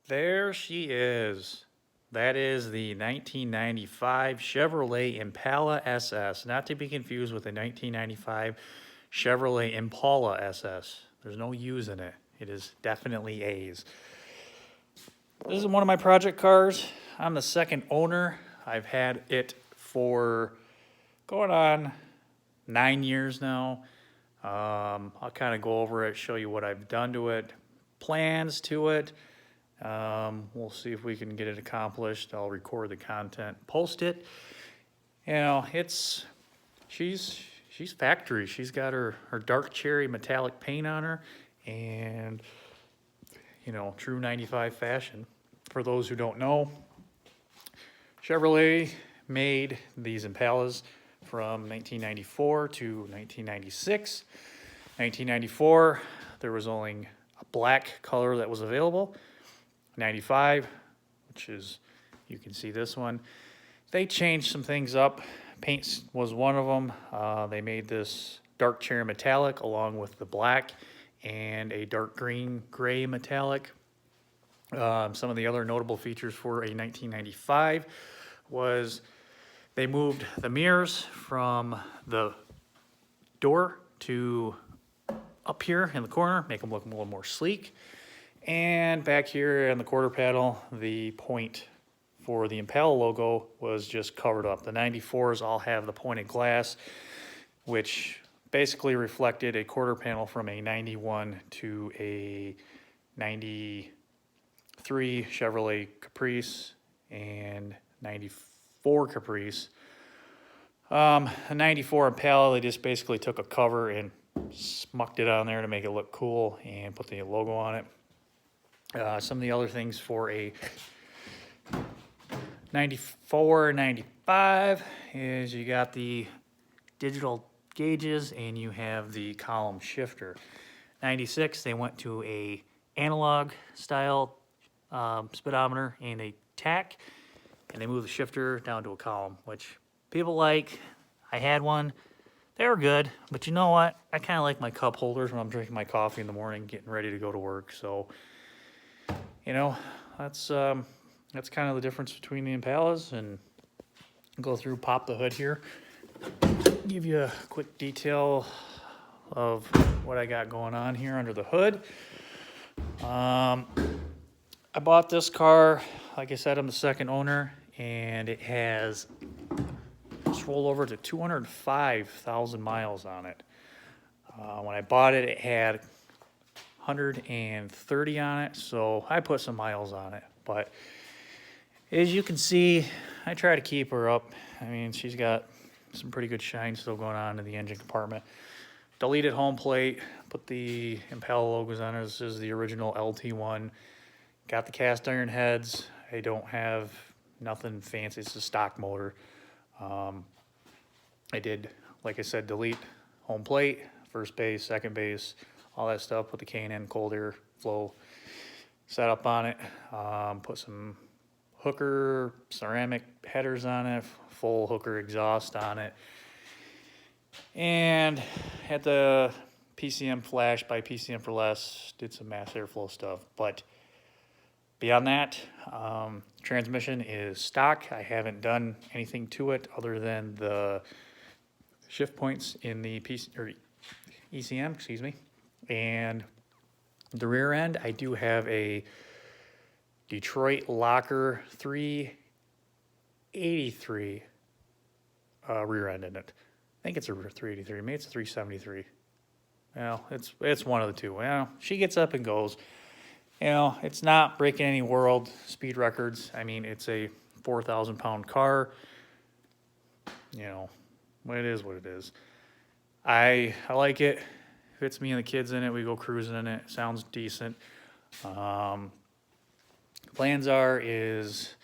There she is. That is the 1995 Chevrolet Impala SS, not to be confused with the 1995 Chevrolet Impala SS. There's no U's in it. It is definitely A's. This is one of my project cars. I'm the second owner. I've had it for going on 9 years now. I'll kind of go over it, show you what I've done to it, plans to it. We'll see if we can get it accomplished. I'll record the content, post it. You know, she's factory. She's got her dark cherry metallic paint on her, and true 95 fashion. For those who don't know, Chevrolet made these Impalas from 1994 to 1996. 1994, there was only a black color that was available. 95, which is, you can see this one, they changed some things up. Paint was one of them. They made this dark cherry metallic along with the black and a dark green gray metallic. Some of the other notable features for a 1995 was they moved the mirrors from the door to up here in the corner, make them look a little more sleek. And back here on the quarter panel, the point for the Impala logo was just covered up. The 94s all have the pointed glass, which basically reflected a quarter panel from a 91 to a 93 Chevrolet Caprice and 94 Caprice. A 94 Impala, they just basically took a cover and smucked it on there to make it look cool and put the logo on it. Some of the other things for a 94, 95 is you got the digital gauges and you have the column shifter. 96, they went to a analog style speedometer and a tach, and they moved the shifter down to a column, which people like. I had one. They were good, but you know what? I kind of like my cup holders when I'm drinking my coffee in the morning, getting ready to go to work. So, that's kind of the difference between the Impalas. And go through, pop the hood here, give you a quick detail of what I got going on here under the hood. I bought this car, like I said, I'm the second owner, and it has just rolled over to 205,000 miles on it. When I bought it, it had 130 on it, so I put some miles on it. But as you can see, I try to keep her up. I mean, she's got some pretty good shine still going on in the engine compartment. Deleted home plate, put the Impala logos on it. This is the original LT1. Got the cast iron heads. I don't have nothing fancy. It's a stock motor. I did, like I said, delete home plate, first base, second base, all that stuff. Put the K&N cold air flow setup on it. Put some hooker ceramic headers on it, full hooker exhaust on it. And had the PCM flash by PCM for less, did some mass airflow stuff. But beyond that, transmission is stock. I haven't done anything to it other than the shift points in the ECM, excuse me. And the rear end, I do have a Detroit Locker 383 rear end in it. I think it's a 383. Maybe it's a 373. Well, it's one of the two. Well, she gets up and goes. It's not breaking any world speed records. I mean, it's a 4,000-pound car. It is what it is. I like it. Fits me and the kids in it. We go cruising in it. Sounds decent. Plans is,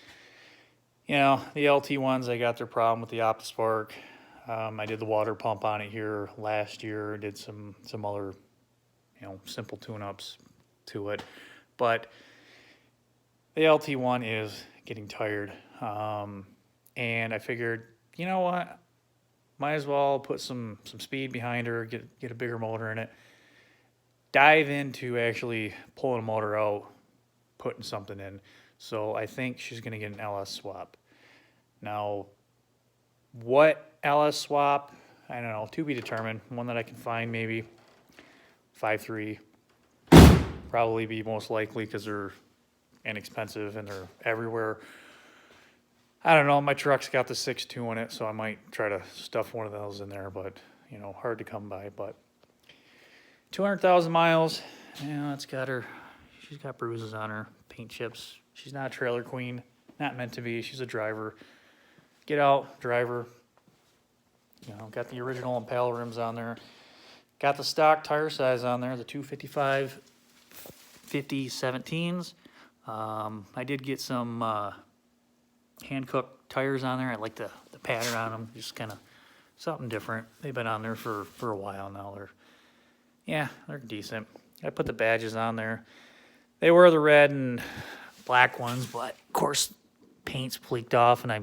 the LT ones, I got their problem with the OptiSpark. I did the water pump on it here last year. Did some other, simple tune-ups to it. But the LT1 is getting tired. And I figured, you know what? Might as well put some speed behind her, get a bigger motor in it. Dive into actually pulling a motor out putting something in. So I think she's going to get an LS swap. Now, what LS swap? I don't know, to be determined. One that I can find, maybe 5.3. Probably be most likely because they're inexpensive and they're everywhere. I don't know, my truck's got the 6.2 in it, so I might try to stuff one of those in there, but, you know, hard to come by. But 200,000 miles, yeah, it's got her, she's got bruises on her, paint chips. She's not a trailer queen, not meant to be. She's a driver. Get out, driver. You know, got the original Impala rims on there. Got the stock tire size on there, the 255 50 17s. I did get some hand-cooked tires on there. I like the pattern on them, just kind of something different. They've been on there for a while now. They're decent. I put the badges on there. They were the red and black ones, but of course paint's pleaked off and I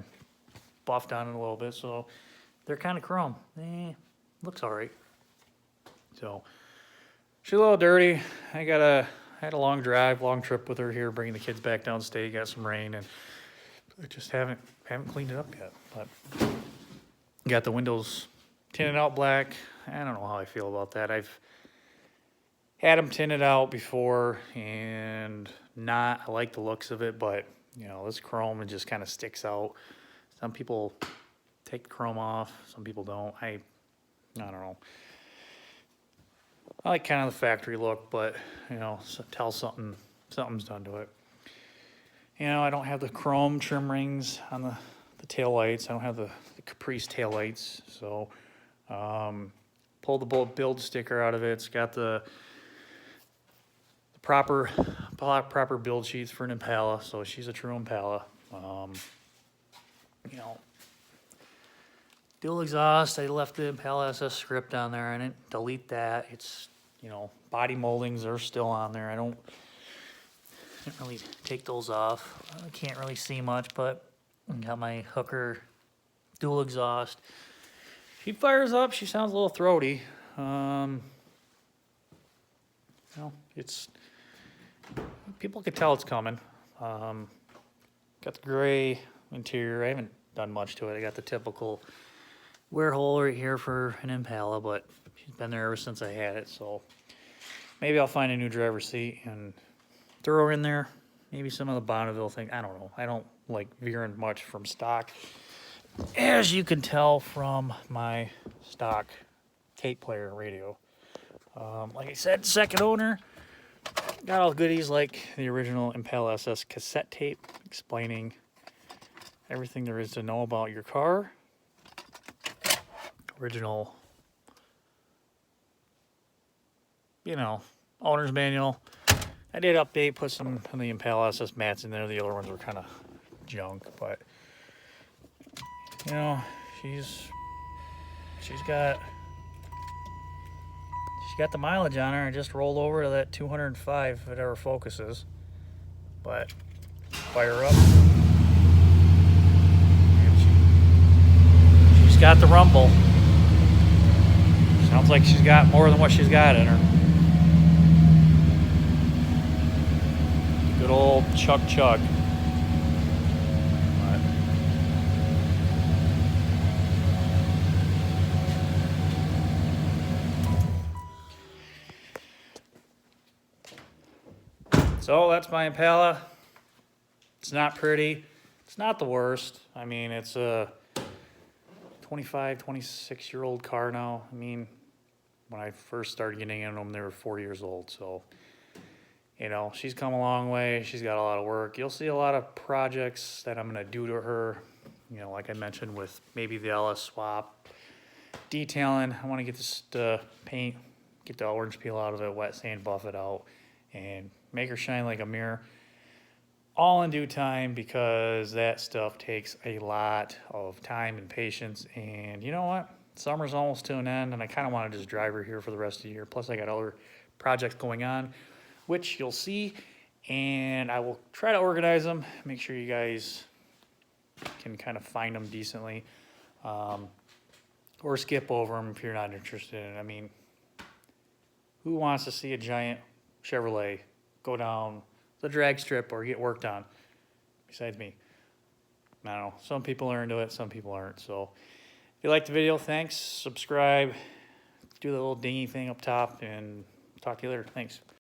buffed on it a little bit, so they're kind of chrome. Looks all right. So she's a little dirty. I had a long drive, long trip with her here, bringing the kids back downstate. Got some rain, and I just haven't cleaned it up yet. But got the windows tinted out black. I don't know how I feel about that. I've had them tinted out before, and I like the looks of it, but you know, this chrome, it just kind of sticks out. Some people take the chrome off, some people don't. I don't know. I like kind of the factory look, but you know, tell something's done to it. You know, I don't have the chrome trim rings on the tail lights. I don't have the Caprice tail lights, so pulled the build sticker out of it. It's got the proper build sheets for an Impala, so she's a true Impala. You know, dual exhaust. I left the Impala SS script on there. I didn't delete that. It's, you know, body moldings are still on there. I didn't really take those off. I can't really see much, but I got my Hooker dual exhaust. She fires up. She sounds a little throaty. You know, it's, people can tell it's coming. Got the gray interior. I haven't done much to it. I got the typical wear hole right here for an Impala, but she's been there ever since I had it, so maybe I'll find a new driver's seat and throw her in there. Maybe some of the Bonneville thing. I don't know. I don't like veering much from stock, as you can tell from my stock tape player radio. Like I said, second owner. Got all the goodies like the original Impala SS cassette tape explaining everything there is to know about your car. Original, you know, owner's manual. I did update, put some of the Impala SS mats in there. The other ones were kind of junk, but you know, she's got the mileage on her. I just rolled over to that 205 if it ever focuses. But fire up. And she's got the rumble. Sounds like she's got more than what she's got in her. Good old chug. So that's my Impala. It's not pretty. It's not the worst. I mean, it's a 25, 26-year-old car now. I mean, when I first started getting in them, they were 4 years old. So, you know, she's come a long way. She's got a lot of work. You'll see a lot of projects that I'm going to do to her. You know, like I mentioned with maybe the LS swap, detailing. I want to get this paint, get the orange peel out of it, wet sand, buff it out, and make her shine like a mirror. All in due time, because that stuff takes a lot of time and patience. And you know what? Summer's almost to an end, and I kind of want to just drive her here for the rest of the year. Plus, I got other projects going on, which you'll see, and I will try to organize them, make sure you guys can kind of find them decently, or skip over them if you're not interested in it. I mean, who wants to see a giant Chevrolet go down the drag strip or get worked on, besides me. I don't know. Some people are into it, some people aren't. So if you liked the video, thanks. Subscribe. Do the little dingy thing up top, and talk to you later. Thanks.